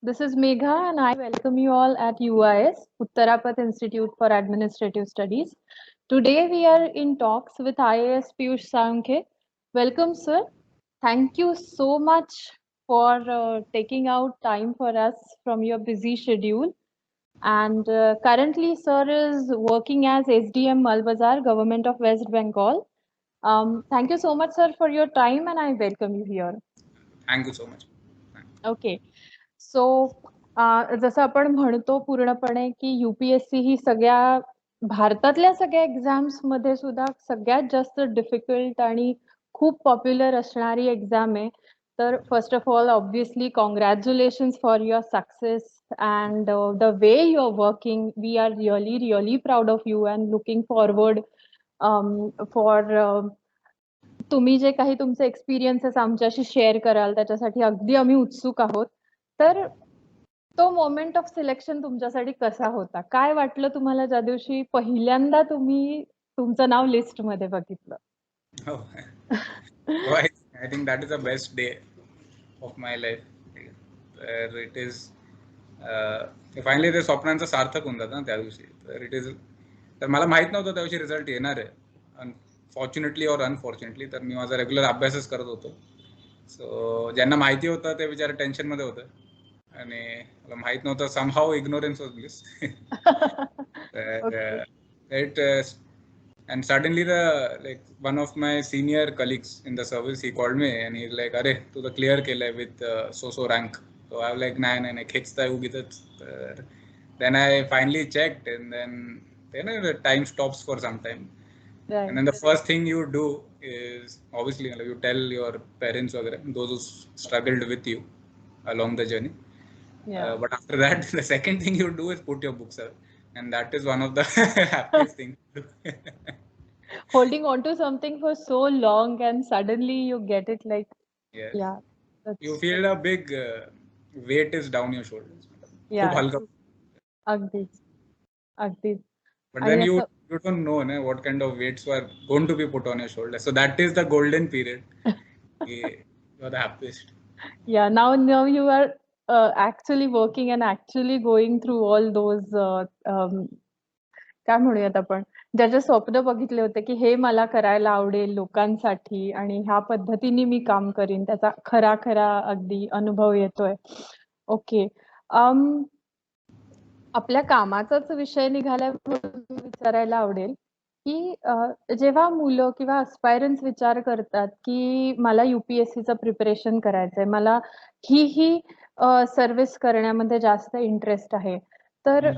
This is Megha, and I welcome you all at UIS, Uttarapath Institute for Administrative Studies. Today we are in talks with IAS Piyush Sankhe. Welcome, sir. Thank you so much for taking out time for us from your busy schedule. And currently, sir is working as SDM Malbazar, Government of West Bengal. Thank you so much, sir, for your time, and I welcome you here. Thank you so much. Okay so जसं आपण म्हणतो पूर्णपणे की UPSC ही भारतातल्या सगळ्या exams मध्ये सुद्धा सगळ्यात जास्त डिफिकल्ट आणि खूप पॉप्युलर असणारी एक्झाम आहे. तर first of all obviously congratulations for your success and the way you are working. We are really proud of you and looking forward for तुम्ही जे काही तुमचे एक्सपिरियन्सेस आमच्याशी शेअर कराल त्याच्यासाठी अगदी आम्ही उत्सुक आहोत. तर तो मोमेंट ऑफ सिलेक्शन तुमच्यासाठी कसा होता? काय वाटलं तुम्हाला ज्या दिवशी पहिल्यांदा तुम्ही तुमचं नाव लिस्ट मध्ये बघितलं? I think that is the best day of my life. It is finally ते स्वप्नांचं सार्थक होऊन जातं ना त्या दिवशी. तर इट इज तर मला माहित नव्हतं त्या दिवशी रिझल्ट येणार आहे. फॉर्च्युनेटली और अनफॉर्च्युनेटली तर मी माझा रेग्युलर अभ्यासच करत होतो. सो ज्यांना माहिती होतं ते बिचारे टेन्शनमध्ये होतं आणि मला माहित नव्हतं. Somehow ignorance was bliss. And suddenly one of my senior colleagues in the service, he called me and he's like, "Arey, tu the clear केलंय with so rank." So I was like, "नाही, खेचताय उगीचच." Then I finally checked, and then the time stops for some time. Right. And then the first thing you do is obviously you tell your parents or those who struggled with you along the journey. Yeah. But after that, the second thing you do is put your books up. And that is one of the happiest things to do. Holding on to something for so long and suddenly you get it like, yes. Yeah. You feel a big weight is down your shoulders. Yeah. Agdi's. But then you don't know what kind of weights were going to be put on your shoulders. So that is the golden period. You are the happiest. Yeah. Now you are actually working and actually going through all those काय म्हणूयात आपण ज्याचे स्वप्न बघितले होते की हे मला करायला आवडेल लोकांसाठी आणि ह्या पद्धतीने मी काम करीन त्याचा खरा अगदी अनुभव येतोय. ओके आपल्या कामाचाच विषय निघाल्यावर विचारायला आवडेल की जेव्हा मुलं किंवा अस्पायरन्स विचार करतात की मला युपीएससीचं प्रिपरेशन करायचंय, मला ही सर्व्हिस करण्यामध्ये जास्त इंटरेस्ट आहे, तर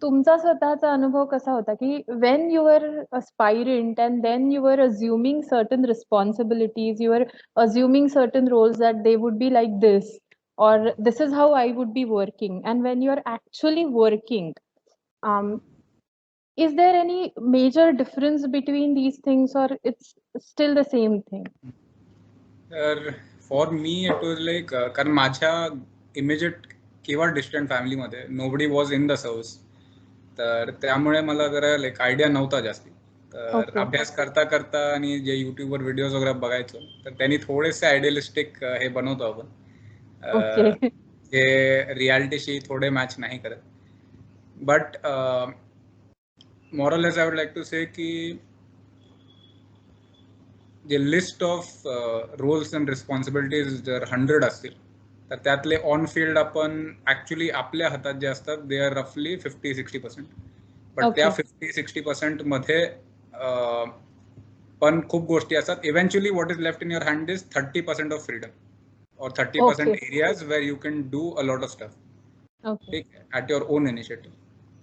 तुमचा स्वतःचा अनुभव कसा होता की when you were aspirant and then you were assuming certain responsibilities, you were assuming certain roles that they would be like this or this is how I would be working, and when you are actually working, is there any major difference between these things or it's still the same thing? For me it was like कारण माझ्या immediate किंवा distant family मध्ये nobody was in the service. तर त्यामुळे मला जरा idea नव्हता जास्ती. तर अभ्यास करता आणि जे युट्यूबवर व्हिडिओज वगैरे बघायचो तर त्यांनी थोडेसे आयडियलिस्टिक हे बनवतो आपण जे रियालिटीशी थोडे मॅच नाही करत. But more less I would like to say की जे list of roles and responsibilities जर 100 असतील तर त्यातले ऑन फील्ड आपण ऍक्च्युली आपल्या हातात जे असतात दे आर रफली 50-60%. बट त्या 50-60% मध्ये पण खूप गोष्टी असतात. Eventually what is left in your hand is 30% of freedom or 30% areas where you can do a lot of stuff. ठीक ॲट युअर ओन इनिशिएटिव्ह.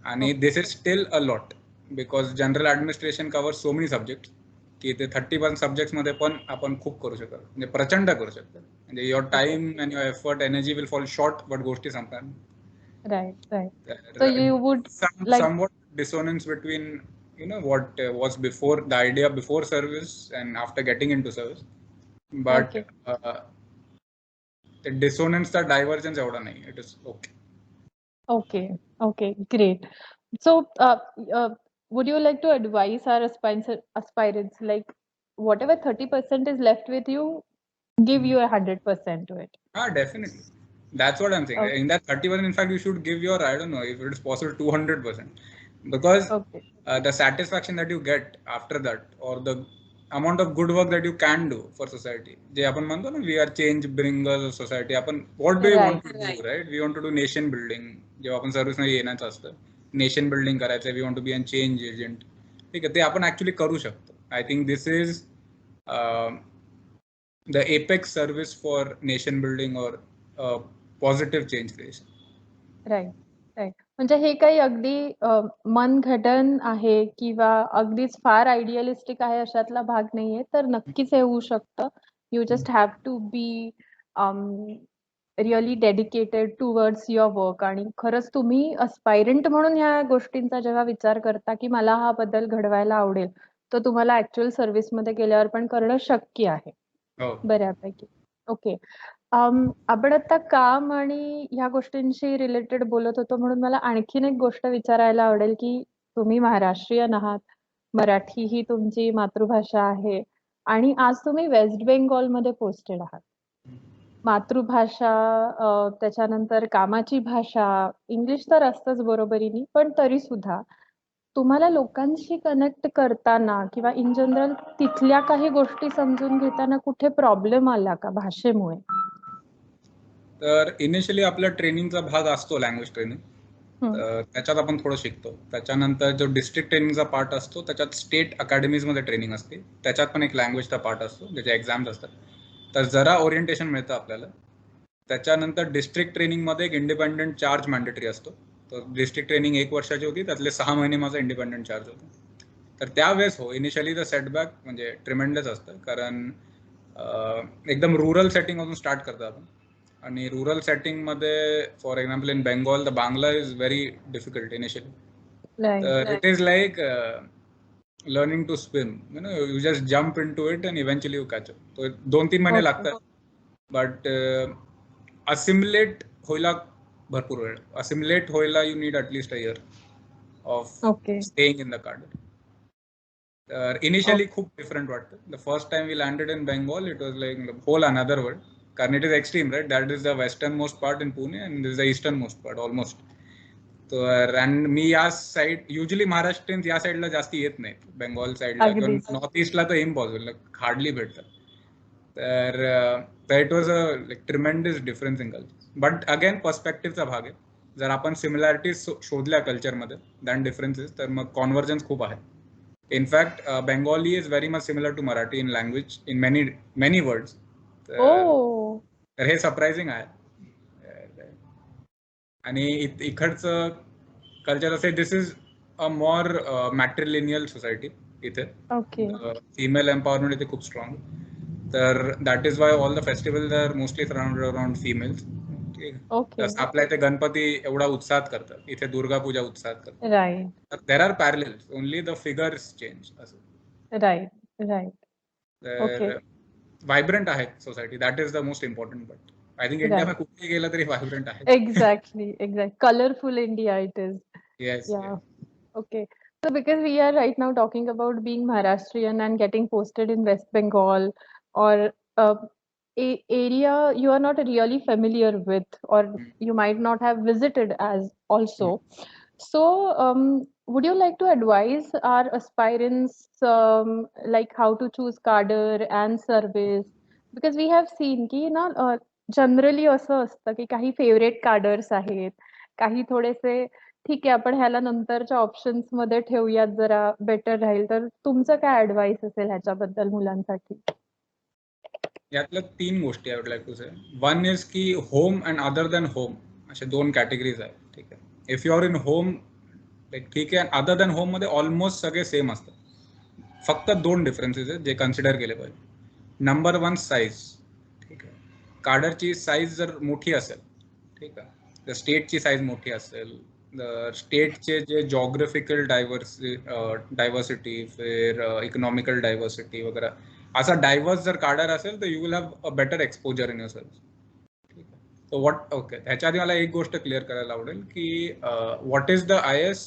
आणि this is still a lot because general administration cover so many subject की ते 30% subjects मध्ये पण आपण खूप करू शकतो, म्हणजे प्रचंड करू शकतो. म्हणजे your time and your effort energy will fall short but गोष्टी संपणार. Right. So you would somewhat dissonance between what was before the idea before service and after getting into service, but the dissonance, the divergence एवढा नाही. It is okay. Okay, great. So would you like to advise our aspirants like whatever 30% is left with you, give you 100% to it? Definitely. That's what I'm saying. Okay. In that 30%, in fact, you should give your, I don't know, if it is possible, 200%. Because Okay. the satisfaction that you get after that, or the amount of good work that you can do for society. जे आपण म्हणतो ना, we are change bringers of society. आपण what do we want to do, right? We want to do nation building. जेव्हा आपण service मध्ये येण्याचं असतं, nation building करायचं, we want to be a change agent. ठीक आहे, ते आपण ऍक्च्युअली करू शकतो. I think this is the apex service for nation building or positive change creation. Right, right. म्हणजे हे काही अगदी मनघडण आहे किंवा अगदीच फार आयडियलिस्टिक आहे अशातला भाग नाहीये, तर नक्कीच हे होऊ शकतं. You just have to be really dedicated towards your work. आणि खरंच तुम्ही अस्पायरंट म्हणून ह्या गोष्टींचा जेव्हा विचार करता की मला हा बदल घडवायला आवडेल, तर तुम्हाला ऍक्च्युअल सर्व्हिसमध्ये गेल्यावर पण करणं शक्य आहे बऱ्यापैकी. ओके. आपण आता काम आणि ह्या गोष्टींशी रिलेटेड बोलत होतो, म्हणून मला आणखीन एक गोष्ट विचारायला आवडेल की तुम्ही महाराष्ट्रीयन आहात, मराठी ही तुमची मातृभाषा आहे आणि आज तुम्ही वेस्ट बेंगॉलमध्ये पोस्टेड आहात. मातृभाषा, त्याच्यानंतर कामाची भाषा, इंग्लिश तर असतंच बरोबरीने, पण तरी सुद्धा तुम्हाला लोकांशी कनेक्ट करताना किंवा इन जनरल तिथल्या काही गोष्टी समजून घेताना कुठे प्रॉब्लेम आला का भाषेमुळे? तर इनिशियली आपल्या ट्रेनिंगचा भाग असतो लँग्वेज ट्रेनिंग, त्याच्यात आपण थोडं शिकतो. त्याच्यानंतर जो डिस्ट्रिक्ट ट्रेनिंगचा पार्ट असतो त्याच्यात स्टेट अकॅडमीजमध्ये ट्रेनिंग असते, त्याच्यात पण एक लँग्वेजचा पार्ट असतो ज्याचे एक्झाम्स असतात, तर जरा ओरिएंटेशन मिळतं आपल्याला. त्याच्यानंतर डिस्ट्रिक्ट ट्रेनिंगमध्ये एक इंडिपेंडंट चार्ज मॅन्डेटरी असतो. तर डिस्ट्रिक्ट ट्रेनिंग 1 वर्षाची होती, त्यातले 6 महिने माझा इंडिपेंडंट चार्ज होता. तर त्यावेळेस इनिशियली द सेटबॅक म्हणजे ट्रिमेंडस असतं, कारण एकदम रुरल सेटिंगमधून स्टार्ट करतो आपण. आणि रुरल सेटिंगमध्ये for example in Bengal the Bangla is very difficult initially. तर it is like learning to swim, you just jump into it and eventually you catch up. तो 2-3 महिने लागतात, बट असिम्युलेट व्हायला भरपूर वेळ. असिम्युलेट व्हायला you need at least a year of staying in the cadre. तर initially खूप डिफरंट वाटतं. The first time we landed in Bengal it was like whole another world, कारण it is extreme, right? That is the western most part in Pune and this the eastern most part almost. तर and मी या side, usually Maharashtrian या साईडला जास्ती येत नाहीत, Bengal साईडला किंवा नॉर्थ ईस्टला तर इम्पॉसिबल, हार्डली भेटतात. तर it was a like tremendous difference in culture. But again पर्स्पेक्टिव्हचा भाग आहे. जर आपण सिमिलॅरिटीज शोधल्या कल्चरमध्ये दॅन डिफरन्सेस, तर मग कॉन्व्हर्जन्स खूप आहे. In fact Bengali is very much similar to Marathi in language, in many words. तर हे सरप्राइझिंग आहे. आणि इकडचं कल्चर असे, this is a more matrilineal society. इथे फिमेल एम्पॉवरमेंट इथे खूप स्ट्रॉंग. तर that is why all the festivals are mostly surrounded around females. जसं आपल्या इथे गणपती एवढा उत्साहात करतात, इथे दुर्गा पूजा उत्साहात करतात. Right. There are parallels, only the figures change असं. Right, right. तर व्हायब्रंट आहे society, that is the most important. But I think India कुठेही गेलं तरी व्हायब्रंट आहे. Exactly, colourful India it is. Yes. Okay. So because we are right now talking about being Maharashtrian and getting posted in West Bengal, or a area you are not really familiar with, or you might not have visited as also. So would you like to advise our aspirants like how to choose cadre and service? Because we have seen की ना generally असं असतं की काही favourite cadres आहेत, काही थोडेसे ठीक आहे आपण ह्याला नंतरच्या ऑप्शन्स मध्ये ठेवूयात जरा बेटर राहील. तर तुमचं काय ऍडवाइस असेल ह्याच्याबद्दल मुलांसाठी? यातल्या 3 गोष्टी I would like to say. One is की home and other than home असे 2 कॅटेगरीज आहेत. ठीक आहे, if you are in home ठीक आहे, अदर दॅन होम मध्ये ऑलमोस्ट सगळे सेम असतात. फक्त 2 डिफरन्सेस आहेत जे कन्सिडर केले पाहिजे. Number 1 size. ठीक आहे, कार्डरची साईज जर मोठी असेल, ठीक आहे, तर स्टेटची साईज मोठी असेल, स्टेटचे जे जॉग्राफिकल डायव्हर्सिटी, फिर इकॉनॉमिकल डायव्हर्सिटी वगैरे, असा डायव्हर्स जर कार्डर असेल तर you will have a better exposure in your service. ठीक आहे, सो व्हॉट ओके, ह्याच्या आधी मला एक गोष्ट क्लिअर करायला आवडेल की what is the IAS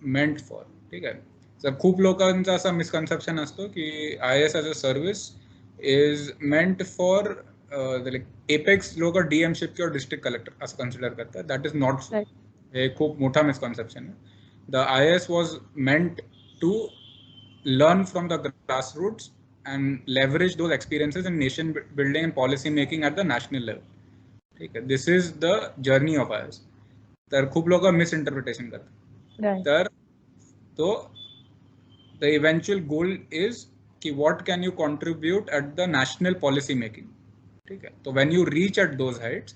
meant for. ठीक आहे, तर खूप लोकांचा असा मिसकन्सेप्शन असतो की IAS as a service is meant for like apex लोग डीएमशिप की और डिस्ट्रिक्ट कलेक्टर असं कन्सिडर करतात. That is not so. हे खूप मोठा मिसकॉन्सेप्शन आहे. The IAS was meant to learn from the grassroots and leverage those experiences in nation building and policy making at the national level. ठीक आहे. This is the journey of IAS. तर खूप लोक मिसइंटरप्रिटेशन करतात. तर तो the eventual goal is कि what can you contribute at the national policy making. ठीक आहे. तो when you reach at those heights,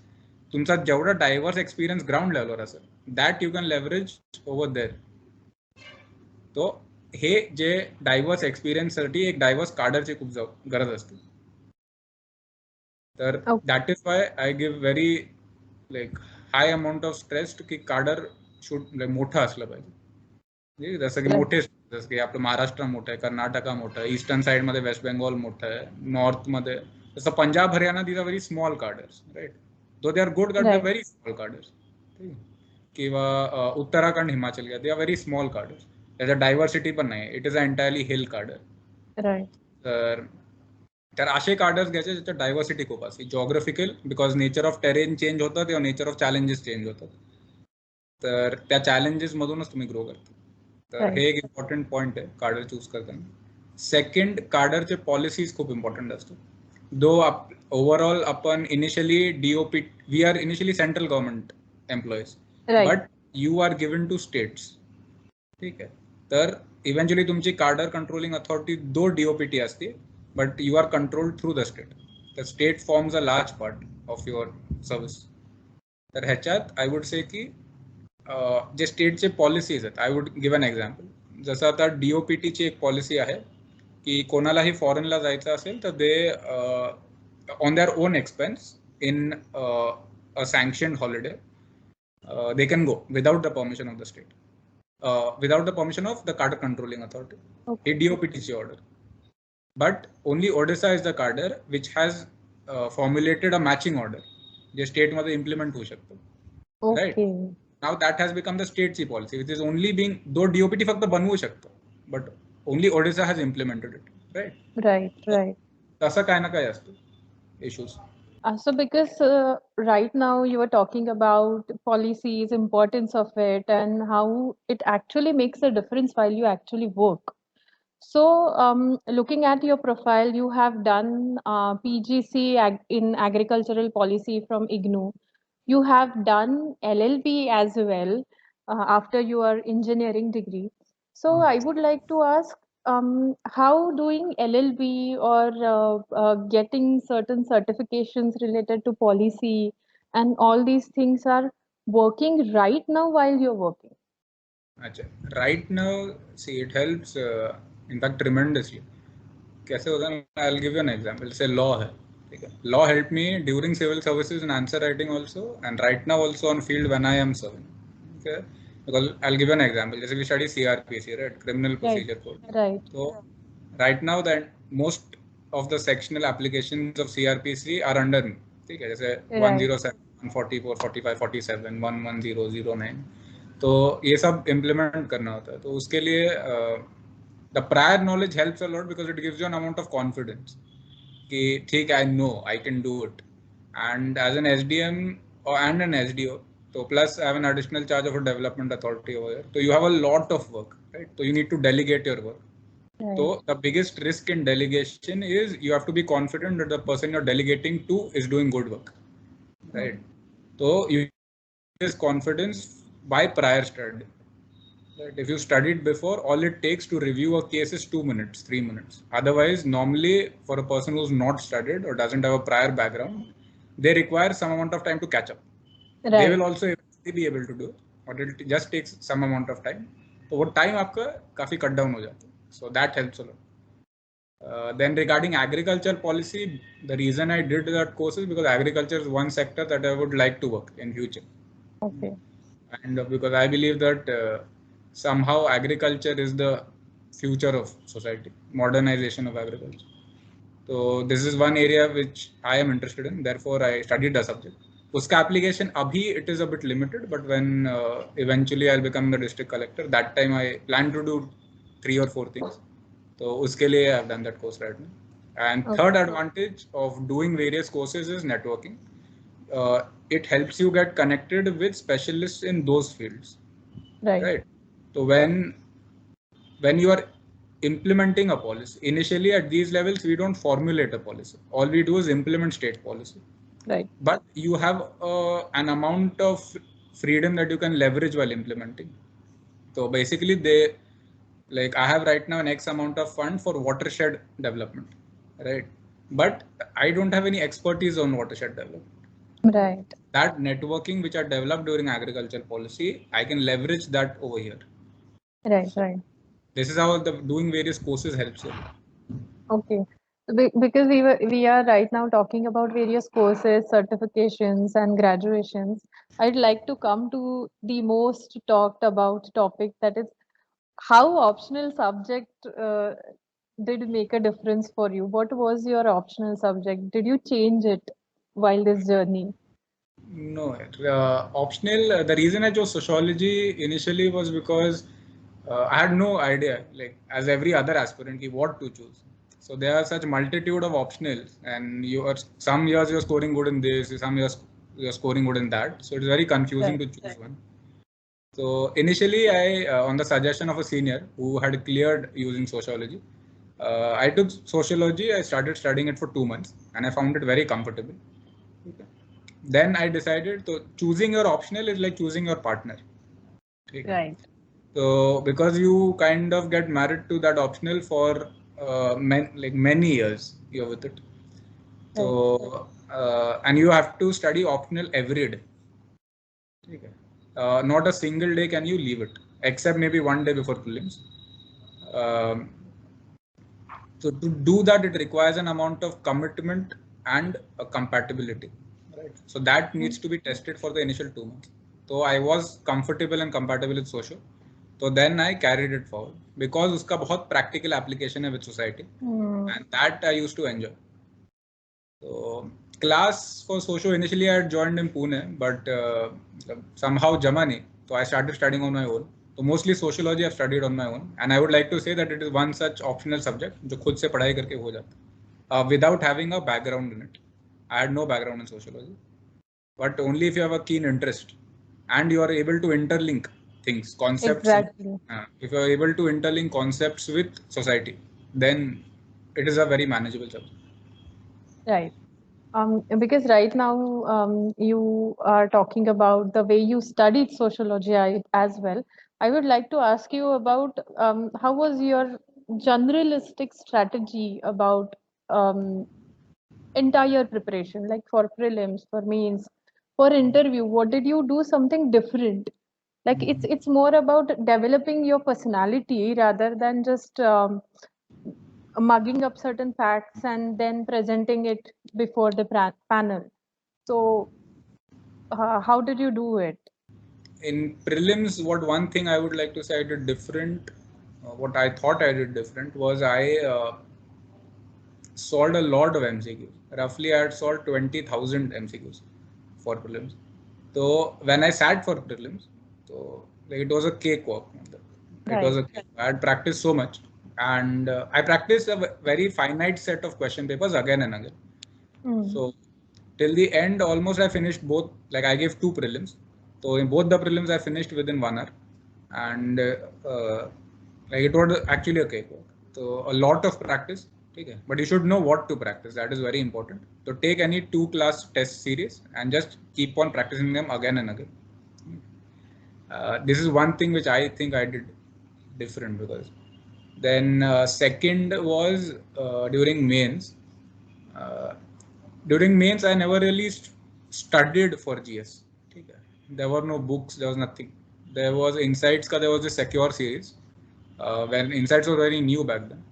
तुमचा जेवढा डायव्हर्स एक्सपिरियन्स ग्राउंड लेवलवर असेल, that you can leverage over there. तो हे जे डायव्हर्स एक्सपिरियन्ससाठी एक डायव्हर्स कार्डरची खूप गरज असते. तर that is Y I give very like high amount of stress की कार्डर शुड मोठं असलं पाहिजे. जसं की मोठे, जसं की आपलं महाराष्ट्र मोठं आहे, कर्नाटका मोठं आहे, ईस्टर्न साईडमध्ये वेस्ट बेंगॉल मोठं आहे, नॉर्थमध्ये जसं Punjab Haryana, these are very small cadres, right. Though they are good कार्ड, they are very small cadres. किंवा उत्तराखंड, हिमाचल घ्या, they are very small cadres. त्याच्यात डायव्हर्सिटी पण नाही, it is a entirely hill cadre. तर असे कार्डर्स घ्यायचे ज्याच्यात डायव्हर्सिटी खूप असते, geographical, because nature of terrain change होतं किंवा नेचर ऑफ चॅलेंजेस चेंज होतात. तर त्या चॅलेंजेस मधूनच तुम्ही ग्रो करता. तर हे एक इम्पॉर्टंट पॉईंट आहे कार्डर चूज करताना. सेकंड, कार्डरचे पॉलिसीज खूप इम्पॉर्टंट असतात. दो ओव्हरऑल आपण initially DOP, we are initially central government employees, but you are given to states. ठीक आहे. तर इव्हेंच्युअली तुमची cadre controlling authority though DOPT असते, but you are controlled through the state. The state forms a large part of your service. तर ह्याच्यात आय would say की जे स्टेटचे policies आहेत, आय would give an example. जसं आता डीओपीटीची एक पॉलिसी आहे की कोणालाही फॉरेनला जायचं असेल तर they on their own expense in a sanctioned holiday they can go without the permission of the state, without the permission of the Carder Controlling Authority. Okay. DOPTC order. But only Odisha is the Carder which has formulated a matching order. The state मध्ये implement होऊ शकतो. Okay. Right? Now that has become the state's policy, which is only being, though DOPT फक्त बनवू शकतो, but only Odisha has implemented it. Right? Right. तसं काय ना काय असतं issues. So because right now you were talking about policies, importance of it, and how it actually makes a difference while you actually work. So looking at your profile, you have done PGC in agricultural policy from IGNOU. You have done LLB as well after your engineering degree. So I would like to ask, how doing LLB or getting certain certifications related to policy and all these things are working right now while you're working? Right now, see, it helps, in fact, tremendously. कैसे होता है? I'll give you an example. Say law है, ठीक है? Law helped me during civil services in answer writing also, and right now also on field when I am serving. Okay? Because I'll give you an example. जैसे we study CRPC, right? Criminal Procedure Code. Right. So right now that most of the sectional applications of CRPC are under me. ठीक है? जैसे 107, 144, 45, 47, 11009. तो ये सब implement करना होता है. तो उसके लिए the prior knowledge helps a lot because it gives you an amount of confidence कि ठीक, I know I can do it. And as an SDM and an SDO, so plus I have an additional charge of a development authority over here. So you have a lot of work, right? So you need to delegate your work. Right. So the biggest risk in delegation is you have to be confident that the person you're delegating to is doing good work, right? So you get this confidence by prior study. Right? If you studied before, all it takes to review a case is 2 minutes, 3 minutes. Otherwise, normally for a person who's not studied or doesn't have a prior background, they require some amount of time to catch up. Right. They will also be able to do it, but it just takes some amount of time. So what time आपका काफी cut down हो जाता है. So that helps a lot. Then regarding agriculture policy, the reason I did that course is because agriculture is one sector that I would like to work in future. Okay. And because I believe that somehow agriculture is the future of society, modernization of agriculture. So this is one area which I am interested in. Therefore, I studied the subject. Uska application abhi it is a bit limited, but when eventually I'll become the district collector, that time I plan to do 3 or 4 things. So uske liye I've done that course right now. And third advantage of doing various courses is networking. It helps you get connected with specialists in those fields. Right. So when you are implementing a policy, initially at these levels, we don't formulate a policy. All we do is implement state policy. Right. But you have an amount of freedom that you can leverage while implementing. So basically, I have right now an X amount of fund for watershed development, right? But I don't have any expertise on watershed development. Right. That networking which I developed during agriculture policy, I can leverage that over here. Right, right. This is how doing various courses helps you. Okay. Because we are right now talking about various courses, certifications, and graduations. I'd like to come to the most talked about topic, that is how optional subject did make a difference for you. What was your optional subject? Did you change it while this journey? No, optional. The reason I chose sociology initially was because I had no idea, like as every other aspirant, what to choose. So there are such multitude of optionals, and some years you're scoring good in this, some years you're scoring good in that. So it's very confusing to choose one. So initially, on the suggestion of a senior who had cleared using sociology, I took sociology. I started studying it for 2 months, and I found it very comfortable. Okay. Then I decided, so choosing your optional is like choosing your partner. Okay. Right. So because you kind of get married to that optional for many years, you're with it. So and you have to study optional every day. Okay. Not a single day can you leave it, except maybe one day before prelims. So to do that, it requires an amount of commitment and a compatibility. Right. So that needs to be tested for the initial 2 months. So I was comfortable and compatible with social. So then I carried it forward because uska bahut practical application hai with society, and that I used to enjoy. So class for social initially I had joined in Pune, but somehow jama nahi. So I started studying on my own. So mostly sociology I've studied on my own, and I would like to say that it is one such optional subject जो खुद से पढ़ाई करके हो जाता, without having a background in it. I had no background in sociology, but only if you have a keen interest and you are able to interlink things, concepts. Exactly. If you are able to interlink concepts with society, then it is a very manageable subject. Right. Because right now you are talking about the way you studied sociology as well. I would like to ask you about how was your generalistic strategy about entire preparation, like for prelims, for mains, for interview. What did you do something different? Like it's more about developing your personality rather than just mugging up certain facts and then presenting it before the panel. So how did you do it? In prelims, one thing I would like to say I did different, what I thought I did different was I solved a lot of MCQs. Roughly, I had solved 20,000 MCQs for prelims. So when I sat for prelims, so it was a cakewalk. It was a cake. I had practiced so much, and I practiced a very finite set of question papers again and again. So till the end, almost I finished both. Like I gave 2 prelims. So in both the prelims, I finished within 1 hour, and it was actually a cakewalk. So a lot of practice. Okay. But you should know what to practice. That is very important. So take any 2 class test series and just keep on practicing them again and again. This is one thing which I think I did different. Because then second was during mains. During mains, I never really studied for GS. There were no books. There was nothing. There was Insights. There was a Secure series. When Insights was very new back then.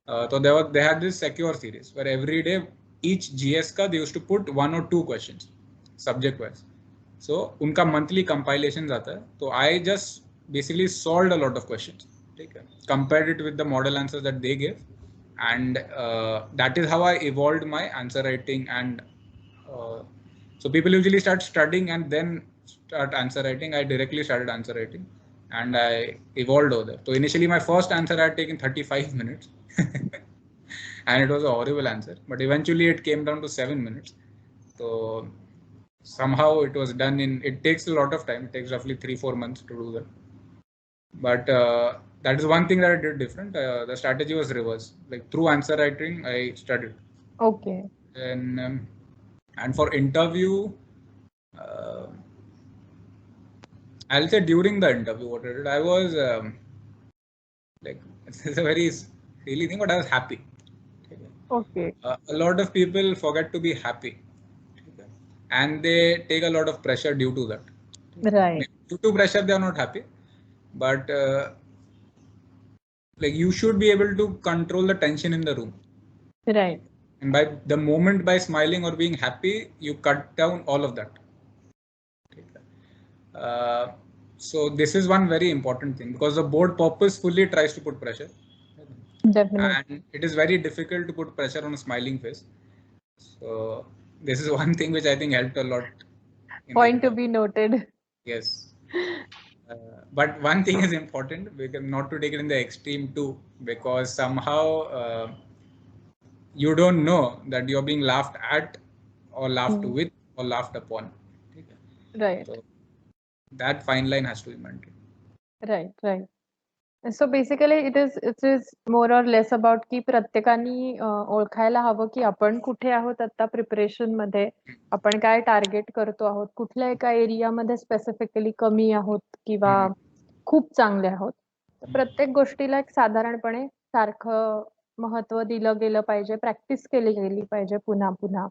So they had this Secure series where every day each GS they used to put 1 or 2 questions subject wise. So unka monthly compilations aata hai. So I just basically solved a lot of questions. Compared it with the model answers that they gave, and that is how I evolved my answer writing. And so people usually start studying and then start answer writing. I directly started answer writing, and I evolved over there. So initially my first answer I had taken 35 minutes. and it was a horrible answer. But eventually it came down to 7 minutes. So somehow it was done it takes a lot of time. It takes roughly 3-4 months to do that. But that is one thing that I did different. The strategy was reverse. Like through answer writing, I studied. Okay. And for interview, I'll say during the interview, what I did, I was like, it's a very silly thing, but I was happy. Okay. A lot of people forget to be happy, and they take a lot of pressure due to that. Right. Maybe due to pressure, they are not happy, but like you should be able to control the tension in the room. Right. And by smiling or being happy, you cut down all of that. So this is one very important thing, because the board purposefully tries to put pressure. Definitely. And it is very difficult to put pressure on a smiling face. So this is one thing which I think helped a lot. Point to be noted. Yes. But one thing is important, because not to take it in the extreme too, because somehow you don't know that you're being laughed at or laughed with or laughed upon. Right. So that fine line has to be maintained. Right. So basically it is more or less about की प्रत्येकानी ओळखायला हवं की आपण कुठे आहोत आता preparation मध्ये, आपण काय टार्गेट करतो आहोत, कुठल्या एका एरियामध्ये स्पेसिफिकली कमी आहोत किंवा खूप चांगले आहोत. तर प्रत्येक गोष्टीला एक साधारणपणे सारखं महत्व दिलं गेलं पाहिजे, प्रॅक्टिस केली गेली पाहिजे पुन्हा पुन्हा.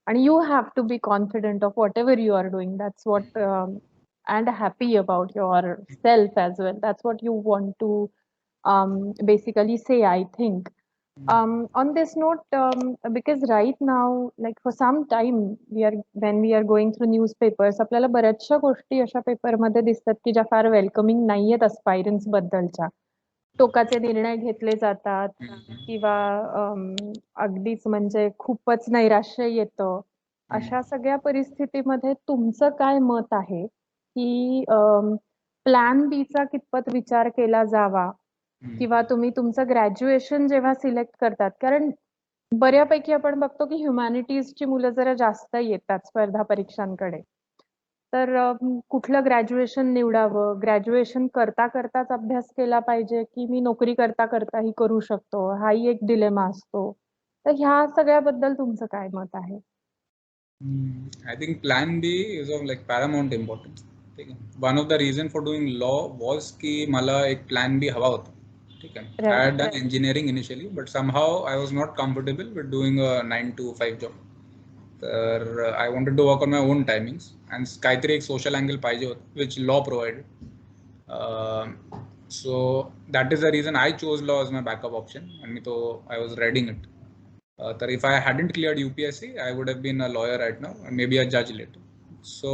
आणि you have to be confident of whatever you are doing. That's what and happy about yourself as well. That's what you want to basically say, I think. On this note, because right now, like for some time, when we are going through newspapers, आपल्याला बऱ्याचशा गोष्टी अशा पेपरमध्ये दिसतात की ज्या फार welcoming नाहीयेत aspirants बद्दलच्या. टोकाचे निर्णय घेतले जातात किंवा अगदीच म्हणजे खूपच नैराश्य येतं. अशा सगळ्या परिस्थितीमध्ये तुमचं काय मत आहे की प्लॅन बी चा कितपत विचार केला जावा, किंवा तुम्ही तुमचं ग्रॅज्युएशन जेव्हा सिलेक्ट करतात, कारण बऱ्यापैकी आपण बघतो की ह्युमॅनिटीजची मुलं जरा जास्त येतात स्पर्धा परीक्षांकडे, तर कुठलं ग्रॅज्युएशन निवडावं, ग्रॅज्युएशन करता करताच अभ्यास केला पाहिजे की मी नोकरी करता करताही करू शकतो, हाही एक डिलेमा असतो. तर ह्या सगळ्याबद्दल तुमचं काय मत आहे? I think plan B is of like paramount importance. One of the reason for doing law was कि मला एक plan B हवा होता. ठीक है. I had done engineering initially, but somehow I was not comfortable with doing a 9 to 5 job. तर I wanted to work on my own timings and काहीतरी एक social angle पाहिजे होता, which law provided. So that is the reason I chose law as my backup option, and I was reading it. That if I hadn't cleared UPSC, I would have been a lawyer right now and maybe a judge later. So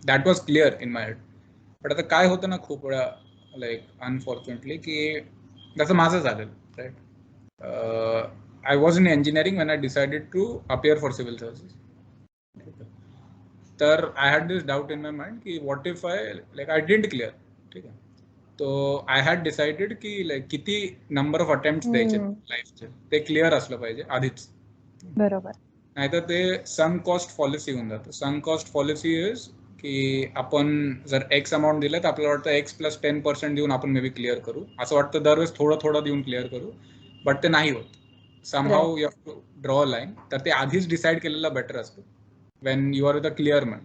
that was clear in my head. But आता काय होतं ना खूप वेळा, like unfortunately, की जसं माझं झालं, right? I was in engineering when I decided to appear for civil services. तर I had this doubt in my mind कि what if I didn't clear, ठीक है? तो आय हॅड डिसाइडेड की लाईक किती नंबर ऑफ अटेम्प्ट द्यायचे लाईफचे, ते clear असलं पाहिजे आधीच. बरोबर. नाहीतर ते संक कॉस्ट पॉलिसी होऊन जातं. संक कॉस्ट पॉलिसी इज की आपण जर एक्स अमाऊंट दिलं तर आपल्याला वाटतं एक्स प्लस 10% देऊन आपण मे बी क्लिअर करू, असं वाटतं दरवेळेस थोडं देऊन क्लिअर करू, बट ते नाही होत. Somehow you have to draw a line. तर ते आधीच डिसाईड केलेलं बेटर असतं when you are with a clear man.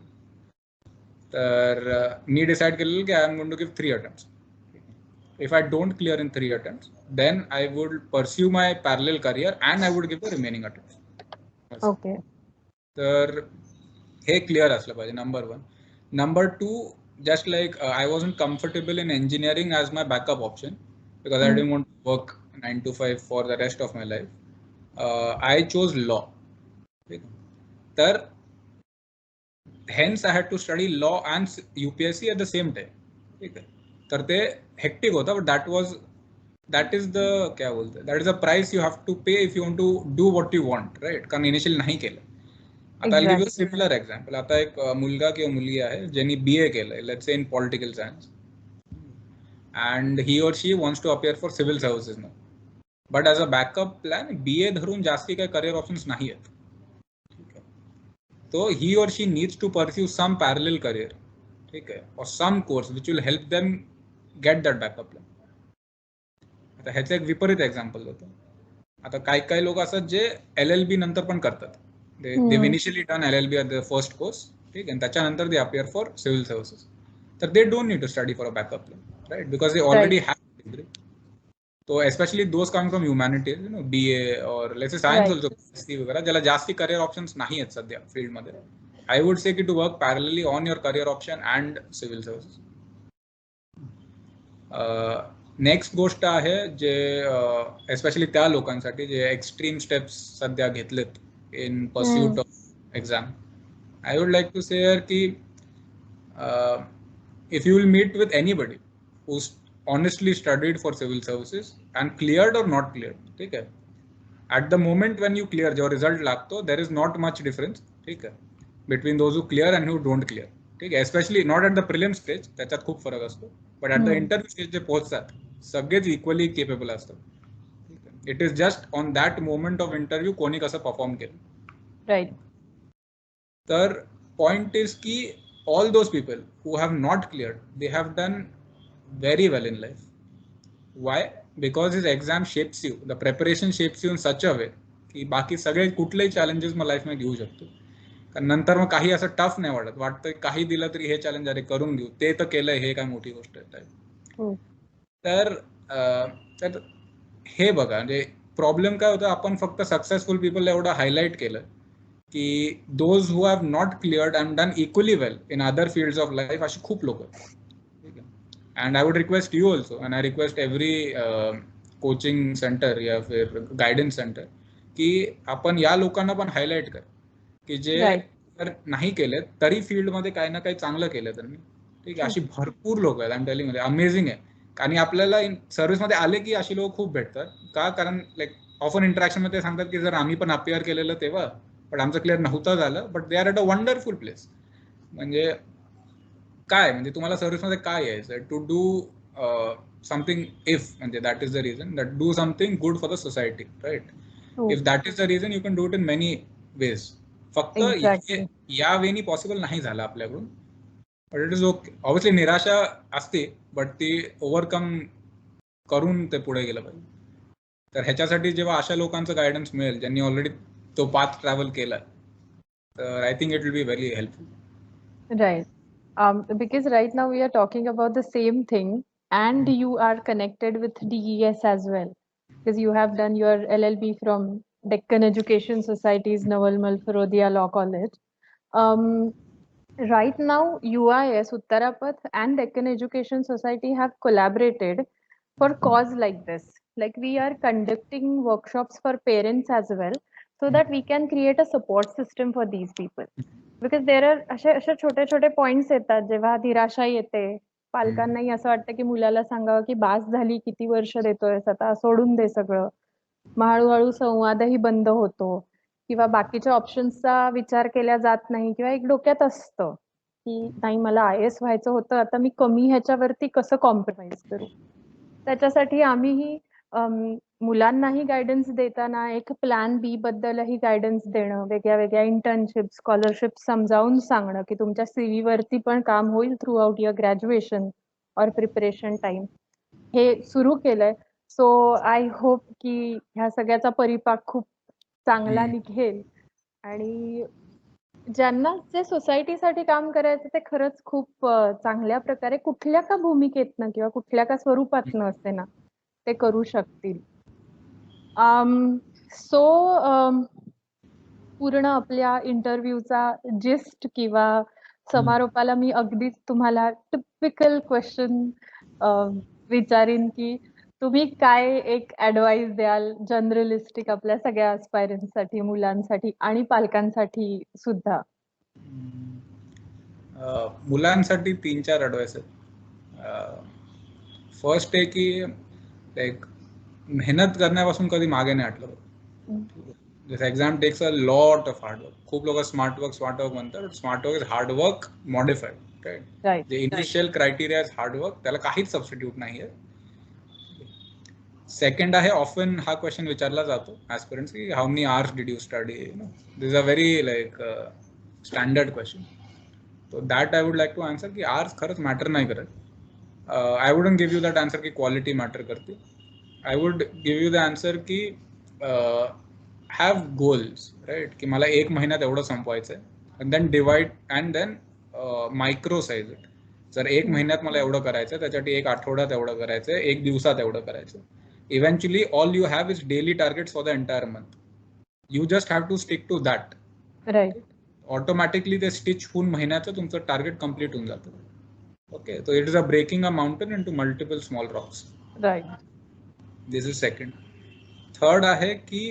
तर मी डिसाईड केलेलं की I am going to give 3 attempts. If I don't clear in 3 attempts, then I would pursue my parallel career and I would give the remaining attempts. Okay. तर हे clear असलं पाहिजे, number 1. Number 2, just like I wasn't comfortable in engineering as my backup option because I didn't want to work 9 to 5 for the rest of my life. I chose law. तर hence I had to study law and UPSC at the same time. ठीक आहे. तर ते hectic होतं, but that is the price you have to pay if you want to do what you want, right? कारण initial नाही केलं. आता I give a similar example. आता एक मुलगा किंवा मुलगी आहे ज्यांनी BA केलंय, let's say in political science, and he और she wants to appear for civil services now. But as a backup plan BA धरून जास्ती काही करिअर ऑप्शन्स नाही आहेत. ठीक आहे. तो ही और she needs to pursue some parallel career, ठीक आहे, or some course which will help them get that backup plan. आता ह्याचं एक विपरीत एक्झाम्पल होतं. आता काही लोक असतात जे LLB नंतर पण करतात. They initially done LLB at the first course, ठीक आहे, आणि त्याच्यानंतर they appear for civil services. तर they don't need to study for a backup plan, right, because they already have degree. तो especially those coming from humanities, BA और let's say science also, वगैरे, ज्याला जास्ती करिअर ऑप्शन्स नाही आहेत सध्या फील्डमध्ये, आय वुड से की to work parallelly on your career option and civil services. Next गोष्ट आहे जे एस्पेशली त्या लोकांसाठी जे एक्स्ट्रीम स्टेप्स सध्या घेतलेत in pursuit of exam. I would like to say की if you will meet with anybody who honestly studied for civil services and cleared or not cleared, ठीक है, at the moment when you clear जो result लागतो, there is not much difference, ठीक है, between those who clear and who don't clear, ठीक है, especially not at the prelim stage, त्याच्यात खूप फरक असतो, but at the interview stage जे पोहोचतात सगळेच इक्वली केपेबल असतात. It is just on that moment of interview कोणी कसं परफॉर्म केलं. राईट. तर पॉइंट इज की all those people who have not cleared, they have done very well in life. Why? Because this exam shapes you, the preparation shapes you in such a way की बाकी सगळे कुठलेही challenges मग life मध्ये घेऊ शकतो. कारण नंतर मग काही असं टफ नाही वाटतं काही दिलं तरी हे चॅलेंज अरे करून घेऊ, ते तर केलंय, हे काय मोठी गोष्ट आहे. तर हे बघा, म्हणजे प्रॉब्लेम काय होतं, आपण फक्त सक्सेसफुल पीपल एवढं हायलाईट केलं की those who have not cleared and done equally well in other fields of life, अशी खूप लोक आहेत. And I would request you also, and I request every coaching center या फिर गायडन्स सेंटर की आपण या लोकांना पण हायलाइट कर की जे जर नाही केले तरी फील्डमध्ये काही ना काही चांगलं केलं त्यांनी. ठीक आहे, अशी भरपूर लोक आहेत. I am telling you, amazing आहे. आणि आपल्याला सर्व्हिसमध्ये आले की अशी लोक खूप भेटतात. का? कारण लाईक ऑफन इंटरॅक्शन मध्ये सांगतात की जर आम्ही पण अपियर केलेलं तेव्हा, पण आमचं क्लिअर नव्हतं झालं, but they are at a wonderful place. म्हणजे काय, म्हणजे तुम्हाला सर्व्हिसमध्ये काय यायचं, टू डू समथिंग, इफ म्हणजे that is the reason, that do something good for the society, right. If that is the reason you can do it in many ways. फक्त या वेनी पॉसिबल नाही झालं आपल्याकडून, but it is okay. Obviously निराशा असते, but ती overcome करून ते पुढे गेलं पाहिजे. तर ह्याच्यासाठी जेव्हा अशा लोकांचं गायडन्स मिळेल ज्यांनी ऑलरेडी तो पाथ ट्रॅव्हल केला, तर I think it will be very helpful. Right. Because right now we are talking about the same thing, and you are connected with DES as well, because you have done your LLB from Deccan Education Society's Naval Firodia Law College. Right now, UIS, Uttarapath, and Deccan Education Society have collaborated for cause like this. Like, we are conducting workshops for parents as well, so that we can create a support system for these people. Because there are अशा छोटे छोटे points येतात जेव्हा निराशा येते, पालकांनाही असं वाटतं की मुलाला सांगावं की बास झाली, किती वर्ष देतोय, आता सोडून दे सगळं. मग हळूहळू संवादही बंद होतो, किंवा बाकीच्या ऑप्शन्सचा विचार केला जात नाही, किंवा एक डोक्यात असतं की नाही, मला IAS व्हायचं होतं, आता मी कमी ह्याच्यावरती कसं कॉम्प्रोमाइज करू. त्याच्यासाठी आम्हीही मुलांनाही गायडन्स देताना एक प्लॅन बी बद्दलही गायडन्स देणं, वेगळ्या वेगळ्या इंटर्नशिप, स्कॉलरशिप समजावून सांगणं की तुमच्या CV वरती पण काम होईल थ्रू आउट युअर ग्रॅज्युएशन और प्रिपरेशन टाइम, हे सुरू केलंय. सो आय होप की ह्या सगळ्याचा परिपाक खूप चांगला निघेल, आणि ज्यांना जे सोसायटीसाठी काम करायचं ते खरंच खूप चांगल्या प्रकारे कुठल्या का भूमिकेतनं किंवा कुठल्या का स्वरूपातनं असते ना, ते करू शकतील. सो पूर्ण आपल्या इंटरव्ह्यूचा जिस्ट किंवा समारोपाला मी अगदीच तुम्हाला टिपिकल क्वेश्चन विचारीन की तुम्ही काय एक ऍडवाइस द्याल जनरलिस्टिक आपल्या सगळ्या ॲस्पायरंट्ससाठी, मुलांसाठी आणि पालकांसाठी सुद्धा. मुलांसाठी 3-4 ॲडवाइस आहेत. फर्स्ट आहे की लाईक मेहनत करण्यापासून कधी मागे नाही हटलं. This exam takes a lot of hard work. खूप लोक स्मार्ट वर्क म्हणतात, smart work is hard work modified, right. जे initial criteria is hard work, त्याला काहीच सबस्टिट्यूट नाही आहे. सेकंड आहे, ऑफन हा क्वेश्चन विचारला जातो ऍस्पिरंट्स की how many hours did you study, this a very like standard question. So that I would like to answer की आवर्स खरंच मॅटर नाही करत. I wouldn't give you that answer की क्वालिटी मॅटर करते. I would give you the answer की have goals, right, की मला 1 महिन्यात एवढं संपवायचं आहे, and then divide and then micro size it. जर 1 महिन्यात मला एवढं करायचं आहे, त्याच्यासाठी 1 आठवड्यात एवढं करायचं आहे, 1 दिवसात एवढं करायचं. Eventually all you have is daily targets for the entire month. You just have to stick to that. Right. Automatically ते स्टिच होऊन महिन्याचं तुमचं टार्गेट कम्प्लीट होऊन जातं. Okay, so it is a breaking a mountain into multiple small rocks. Right. This is second. Third आहे की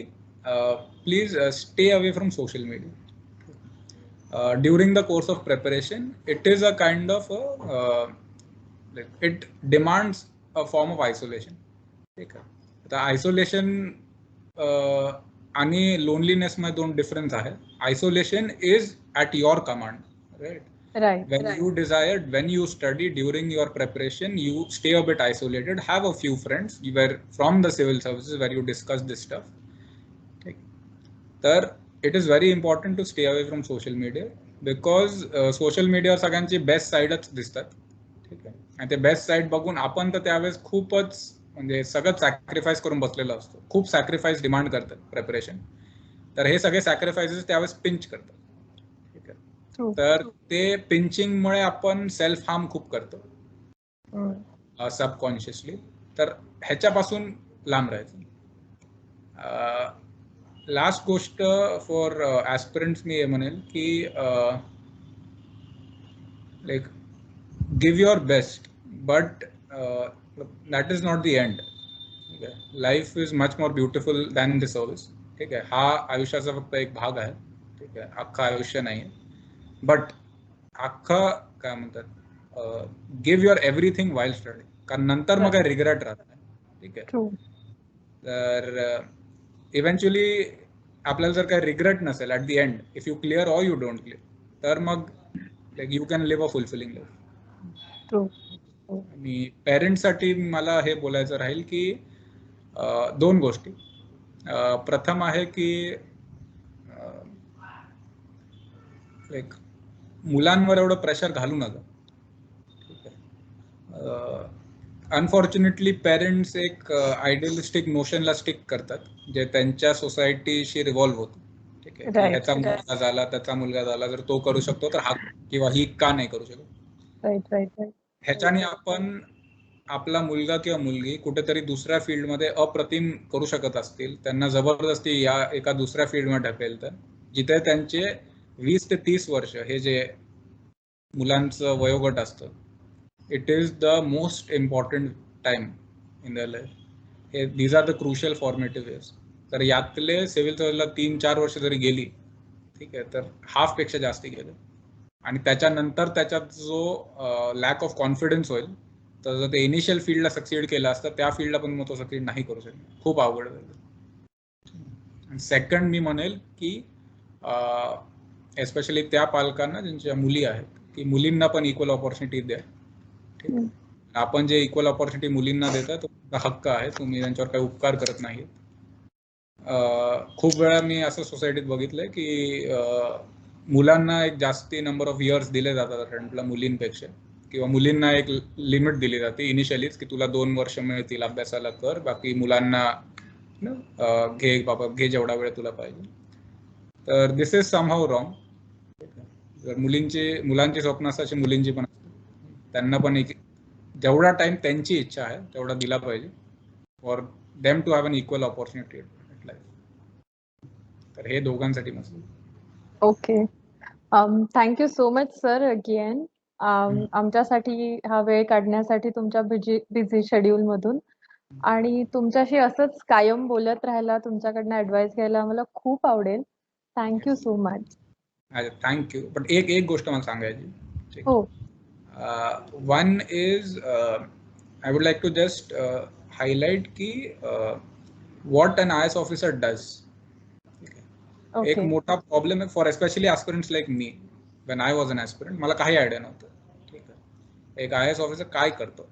please stay away from social media. During the course of preparation, it is a kind of it demands a form of isolation. ठीक आहे, आता isolation आणि loneliness मध्ये 2 difference आहे. Isolation is at your command, right. Right. When you desired, when you study during your preparation, you stay a bit isolated, have a few friends from the civil services where you discuss this stuff. Okay. तर it is very important to stay away from social media because social media सगळ्यांची best साईडच दिसतात. ठीक आहे, आणि ते best side बघून आपण तर त्यावेळेस खूपच म्हणजे सगळं सॅक्रिफाईस करून बसलेलो असतो. खूप सॅक्रिफाईस डिमांड करतात प्रेपरेशन. तर हे सगळे सॅक्रिफायसेस त्यावेळेस पिंच करतात. ठीक आहे, तर ते पिंचिंगमुळे आपण सेल्फ हार्म खूप करतो सबकॉन्शियसली. तर ह्याच्यापासून लांब राहायचं. लास्ट गोष्ट फॉर ऍस्पिरंट्स मी हे म्हणेल की like give your best, but that is not the end. ठीक आहे, life is much more beautiful than the service. ठीक आहे, हा आयुष्याचा फक्त एक भाग आहे. ठीक आहे, अख्खं आयुष्य नाही. बट अख्खं काय म्हणतात, गिव्ह युअर एव्हरीथिंग वाईल स्टडी, कारण नंतर मग काय रिग्रेट राहत नाही. ठीक आहे, तर इव्हेंच्युअली आपल्याला जर काही रिग्रेट नसेल at the end, if you clear or you don't clear, तर मग like you can live a fulfilling life. आणि पेरेंट्ससाठी मला हे बोलायचं राहील की 2 गोष्टी. प्रथम आहे की लाईक मुलांवर एवढं प्रेशर घालू नका. ठीक आहे, अनफॉर्च्युनेटली पेरेंट्स एक आयडियलिस्टिक नोशनला स्टिक करतात जे त्यांच्या सोसायटीशी रिव्हॉल्व्ह होतं. ठीक आहे, की ह्याचा मुलगा झाला, त्याचा मुलगा झाला, जर तो करू शकतो तर हा किंवा ही का नाही करू शकत. Right right right. ह्याच्याने आपण आपला मुलगा किंवा मुलगी कुठेतरी दुसऱ्या फील्डमध्ये अप्रतिम करू शकत असतील, त्यांना जबरदस्ती या एका दुसऱ्या फील्डमध्ये ढकलतं जिथे त्यांचे 20 ते 30 वर्ष हे जे मुलांचं वयोगट असतं, it is the most important time in the life. हे these are the crucial formative years. तर यातले सिव्हिल सर्व्हिसला 3-4 वर्ष जरी गेली, ठीक आहे, तर हाफपेक्षा जास्ती गेले. आणि त्याच्यानंतर त्याच्यात जो लॅक ऑफ कॉन्फिडन्स होईल, तर जर ते इनिशियल फील्डला सक्सीड केलं असतं, त्या फील्डला पण मग तो सक्सीड नाही करू शकतो. खूप अवघड झालं. सेकंड मी म्हणेल की एस्पेशली त्या पालकांना ज्यांच्या मुली आहेत, की मुलींना पण इक्वल ऑपॉर्च्युनिटी द्या. ठीक आहे, आपण जे इक्वल ऑपॉर्च्युनिटी मुलींना देता तो हक्क आहे, तुम्ही त्यांच्यावर काही उपकार करत नाही. खूप वेळा मी असं सोसायटीत बघितलंय की मुलांना एक जास्ती नंबर ऑफ इयर्स दिले जातात फ्रंटला मुलींपेक्षा, किंवा मुलींना एक लिमिट दिली जाते इनिशियलीच की तुला 2 वर्ष मिळतील अभ्यासाला, कर, बाकी मुलांना घे बाबा, घे जेवढा वेळ तुला पाहिजे. तर दिस इज समहाऊ रॉंग. जर मुलांची स्वप्न असतात, मुलींची पण असतात, त्यांना पण एक जेवढा टाइम त्यांची इच्छा आहे तेवढा दिला पाहिजे for them to have an equal opportunity in life. तर हे दोघांसाठी मस्त. Okay, thank you so much sir again आमच्यासाठी हा वेळ काढण्यासाठी तुमच्या बिझी शेड्यूल मधून. आणि तुमच्याशी असंच कायम बोलत राहायला, तुमच्याकडनं ऍडवाइस घ्यायला मला खूप आवडेल. Thank you so much. थँक्यू. पण एक गोष्ट मला सांगायची. हो. One is I would like to just highlight की what an IAS officer does. एक मोठा प्रॉब्लेम आहे फॉर एस्पेशली ॲस्पिरंट्स लाईक मी. When I was an aspirant मला काही आयडिया नव्हतं. ठीक आहे, एक IAS ऑफिसर काय करतो.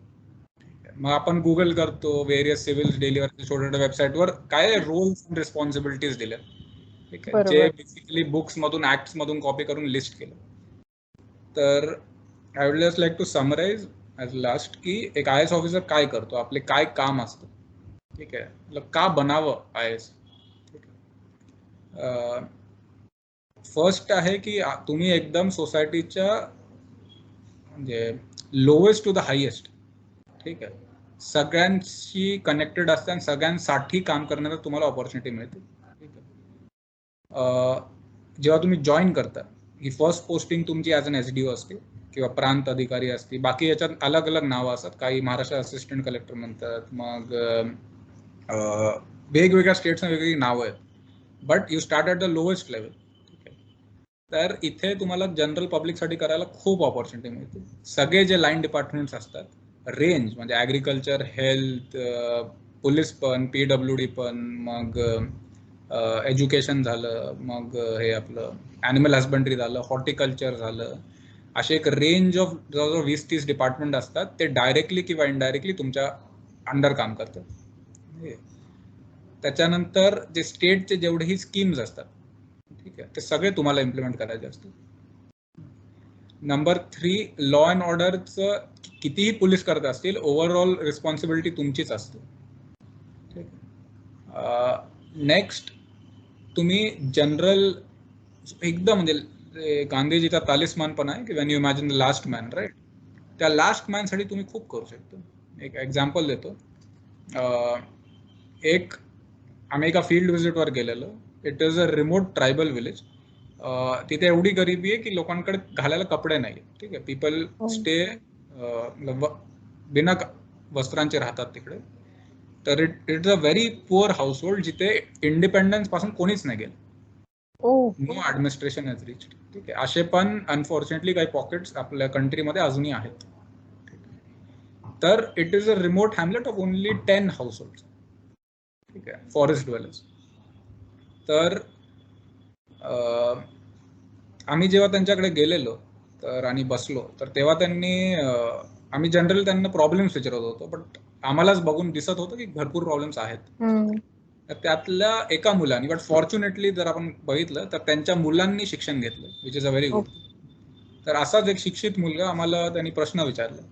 ठीक आहे, मग आपण गुगल करतो, व्हेरियस सिव्हिल डेलीवरच्या छोट्या छोट्या वेबसाईटवर काय रोल्स अँड रिस्पॉन्सिबिलिटीज दिल्या, ठीक आहे, जे बरोबर. बेसिकली बुक्स मधून ऍक्ट्स मधून कॉपी करून लिस्ट केलं. तर I would just like to summarise as last की एक IAS ऑफिसर काय करतो, आपले काय काम असतं, ठीक आहे, मतलब का बनावं IAS. फर्स्ट आहे की तुम्ही एकदम सोसायटीच्या म्हणजे लोएस्ट टू द हायेस्ट, ठीक आहे, सगळ्यांशी कनेक्टेड असतं आणि सगळ्यांसाठी काम करण्याचा तुम्हाला ऑपॉर्च्युनिटी मिळते, ठीक आहे. जेव्हा तुम्ही जॉईन करता, ही फर्स्ट पोस्टिंग तुमची ॲज अन SDO असते किंवा प्रांत अधिकारी असते. बाकी याच्यात अलग अलग नावं असतात, काही महाराष्ट्र असिस्टंट कलेक्टर म्हणतात, मग वेगवेगळ्या स्टेट्सना वेगवेगळी नावं आहेत. But you start at the lowest level, ठीक आहे. तर इथे तुम्हाला जनरल पब्लिकसाठी करायला खूप ऑपॉर्च्युनिटी मिळते. सगळे जे लाईन डिपार्टमेंट्स असतात, रेंज म्हणजे ॲग्रिकल्चर, हेल्थ, पोलीस पण, PWD पण, मग एज्युकेशन झालं, मग हे आपलं ॲनिमल हजबंड्री झालं, हॉर्टिकल्चर झालं, असे एक रेंज ऑफ जवळजवळ 20-30 डिपार्टमेंट असतात. ते डायरेक्टली किंवा इनडायरेक्टली तुमच्या अंडर काम करतात. त्याच्यानंतर जे स्टेटचे जेवढेही स्कीम्स असतात, ठीक आहे, ते सगळे तुम्हाला इम्प्लिमेंट करायचे असतात. नंबर 3, लॉ अँड ऑर्डरचं कितीही पोलीस करत असतील, ओव्हरऑल रिस्पॉन्सिबिलिटी तुमचीच असते, ठीक आहे. नेक्स्ट, तुम्ही जनरल एकदम म्हणजे गांधीजीचा तालिस्मान पण आहे की when you imagine the last man, right, त्या लास्ट मॅनसाठी तुम्ही खूप करू शकता. एक एक्झाम्पल देतो. आम्ही एका फील्ड व्हिजिटवर गेलेलो. It is a remote tribal village. तिथे एवढी गरिबी आहे की लोकांकडे घालायला कपडे नाही, ठीक आहे. पीपल स्टे बिना वस्त्रांचे राहतात तिकडे. तर it is a very poor house hold, जिथे इंडिपेंडन्स पासून कोणीच नाही गेलं. नो ऍडमिनिस्ट्रेशन हॅज रिच्ड, ठीक आहे. असे पण अनफॉर्च्युनेटली काही पॉकेट्स आपल्या कंट्रीमध्ये अजूनही आहेत. तर it is a remote Hamlet of only 10 house hold, ठीक आहे, फॉरेस्ट ड्वेलर्स. तर आम्ही जेव्हा त्यांच्याकडे गेलेलो तर आणि बसलो, तर तेव्हा त्यांनी आम्ही जनरली त्यांना प्रॉब्लेम्स विचारत होतो, बट आम्हालाच बघून दिसत होतं की भरपूर प्रॉब्लेम्स आहेत. तर त्यातल्या एका मुलांनी, बट फॉर्च्युनेटली जर आपण बघितलं तर त्यांच्या मुलांनी शिक्षण घेतलं, which is a very good. तर असाच एक शिक्षित मुलगा आम्हाला त्यांनी प्रश्न विचारला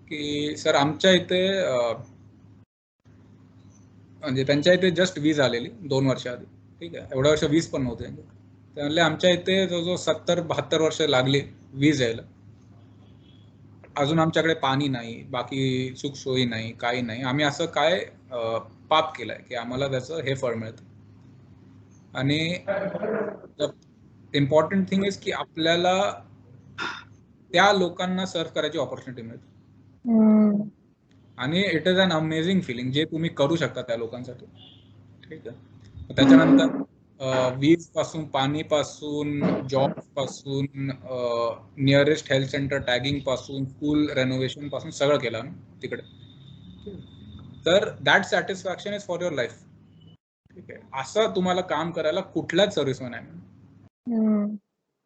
की सर, आमच्या इथे म्हणजे त्यांच्या इथे जस्ट वीज आलेली 2 वर्ष आधी, ठीक आहे, एवढ्या वर्ष वीज पण नव्हते. ते म्हणले आमच्या इथे जवळजवळ 70-72 वर्ष लागली वीज यायला, अजून आमच्याकडे पाणी नाही, बाकी सुखसोयी नाही, काही नाही. आम्ही असं काय पाप केलंय की आम्हाला त्याचं हे फळ मिळतं. आणि इम्पॉर्टंट थिंग इज की आपल्याला त्या लोकांना सर्व करायची ऑपॉर्च्युनिटी मिळते. आणि it is an amazing feeling जे तुम्ही करू शकता त्या लोकांसाठी, ठीक आहे. त्याच्यानंतर वीज पासून, पाणी पासून, जॉब पासून, नियरेस्ट हेल्थ सेंटर टॅगिंग पासून, स्कूल रेनोव्हेशन पासून सगळं केलं आम्ही तिकडे. तर that satisfaction is for your life, ठीक आहे. असं तुम्हाला काम करायला कुठल्याच सर्व्हिसमॅन आहे.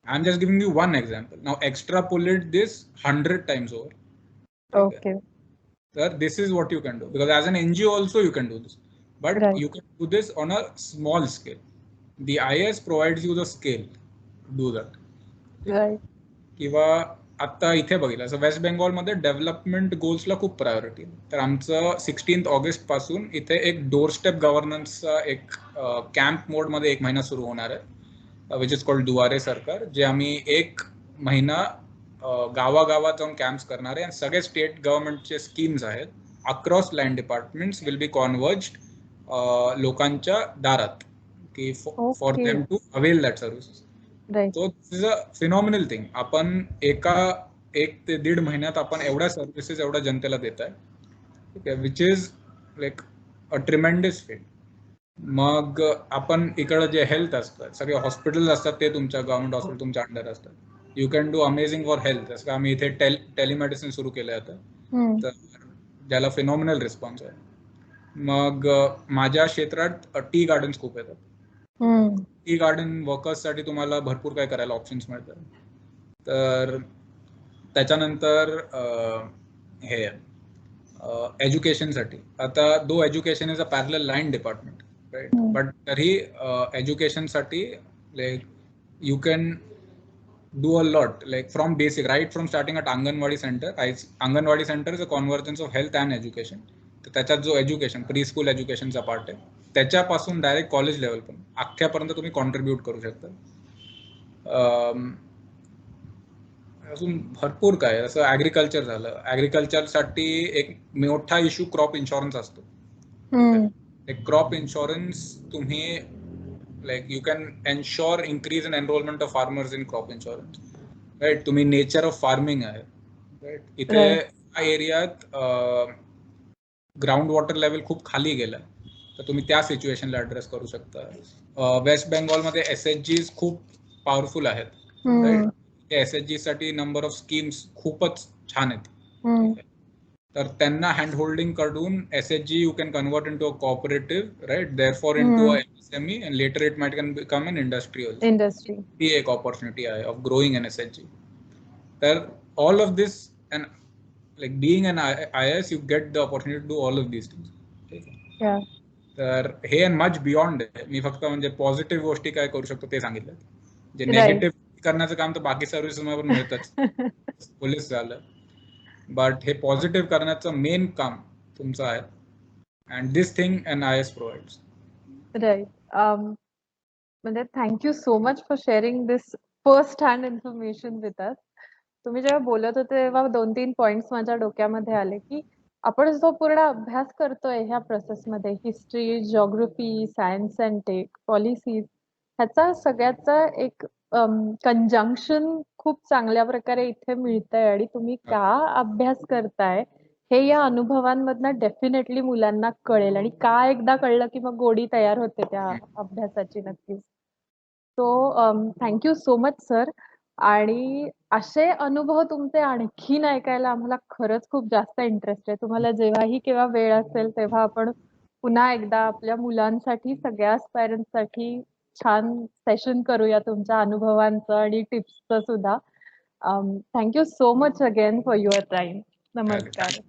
I am just giving you one example. Now extrapolate this 100 times over. Okay. Sir, this is what you can do, because as an NGO also you can do this, but Right. you can do this on a small scale. The IAS provides you the scale to do that. Right. किंवा आता इथे बघितलं असं waste बेंगॉलमध्ये development गोल्सला खूप priority. तर आमचं 16 August पासून इथे एक डोर स्टेप गव्हर्नन्सचा एक कॅम्प मोडमध्ये 1 महिना सुरू होणार आहे, विच इज कॉल्ड दुआरे सरकार, जे आम्ही 1 महिना गावागावात जाऊन कॅम्प्स करणार आहे. आणि सगळे स्टेट गव्हर्नमेंटचे स्कीम्स आहेत across land departments will be converged लोकांच्या दारात की for them to avail that services. तो this is a phenomenal thing. आपण 1 ते 1.5 महिन्यात आपण एवढ्या सर्व्हिसेस एवढ्या जनतेला देत आहे, ठीक आहे, which is like a tremendous field. मग आपण इकडं जे हेल्थ असतात, सगळे हॉस्पिटल्स असतात, ते तुमच्या गव्हर्नमेंट हॉस्पिटल तुमच्या अंडर असतात. You can do amazing for health. जसं आम्ही इथे टेलिमेडिसिन सुरू केलं आहे आता, तर ज्याला फिनॉमिनल रिस्पॉन्स आहे. मग माझ्या क्षेत्रात टी गार्डन्स खूप येतात. टी गार्डन वर्कर्ससाठी तुम्हाला भरपूर काय करायला ऑप्शन्स मिळतात. तर त्याच्यानंतर हे एज्युकेशनसाठी. आता though education is a parallel line department, right, but तरी एज्युकेशनसाठी like you can do a lot, like from basic, right from starting at Anganwadi Center. Anganwadi Center is a convergence of health and education. तर त्याच्यात जो education, pre school एज्युकेशनचा part आहे, त्याच्यापासून direct college level पण अख्ख्यापर्यंत तुम्ही contribute करू शकता. अजून भरपूर काय, असं ॲग्रिकल्चर झालं. ॲग्रिकल्चरसाठी एक मोठा इश्यू क्रॉप इन्शुरन्स असतो. एक क्रॉप इन्शुरन्स तुम्ही like you can ensure increase in enrollment of farmers in crop insurance, right? तुम्ही नेचर ऑफ फार्मिंग आहे, राईट. इथे या एरियात ग्राउंड वॉटर लेवल खूप खाली गेलाय, तर तुम्ही त्या सिच्युएशनला ऍड्रेस करू शकता. वेस्ट बेंगॉलमध्ये SHGs खूप पॉवरफुल आहेत, राईट. SHG साठी नंबर ऑफ स्कीम्स खूपच छान आहेत. तर त्यांना हँड होल्डिंग कडून SHG you can convert into a cooperative, right, therefore into a MSME, and later it might can become an industry also. ती एक opportunity आहे of growing an SHG. तर all of this, and like being an IS, you get the opportunity to do all of these things. तर हे and much beyond आहे. मी फक्त म्हणजे positive गोष्टी काय करू शकतो ते सांगितलं. जे नेगेटिव्ह करण्याचं काम तर बाकी सर्व्हिसेस मध्ये पण मिळतच, पोलीस झालं, बट हे पॉझिटिव्ह करण्याचं मेन काम तुमचं आहे. And this thing an IS provides. Right. म्हणजे thank you so much for sharing this first hand information with us. तुम्ही जेव्हा बोलत होते तेव्हा 2-3 पॉइंट्स माझ्या डोक्यामध्ये आले, की आपण जो पूर्ण अभ्यास करतोय ह्या प्रोसेसमध्ये, history, geography, science and tech, policies, ह्याचा सगळ्याचा एक कंजंक्शन खूप चांगल्या प्रकारे इथे मिळतंय, आणि तुम्ही का अभ्यास करताय हे या अनुभवांमधनं डेफिनेटली मुलांना कळेल, आणि का एकदा कळलं की मग गोडी तयार होते त्या अभ्यासाची नक्कीच. So thank you so much sir. आणि असे अनुभव तुमचे आणखीन ऐकायला आम्हाला खरंच खूप जास्त इंटरेस्ट आहे. तुम्हाला जेव्हाही केव्हा वेळ असेल तेव्हा आपण पुन्हा एकदा आपल्या मुलांसाठी, सगळ्या पॅरेंट्ससाठी छान सेशन करूया तुमच्या अनुभवांचं आणि टिप्सचं सुद्धा. Thank you so much again for your time. नमस्कार.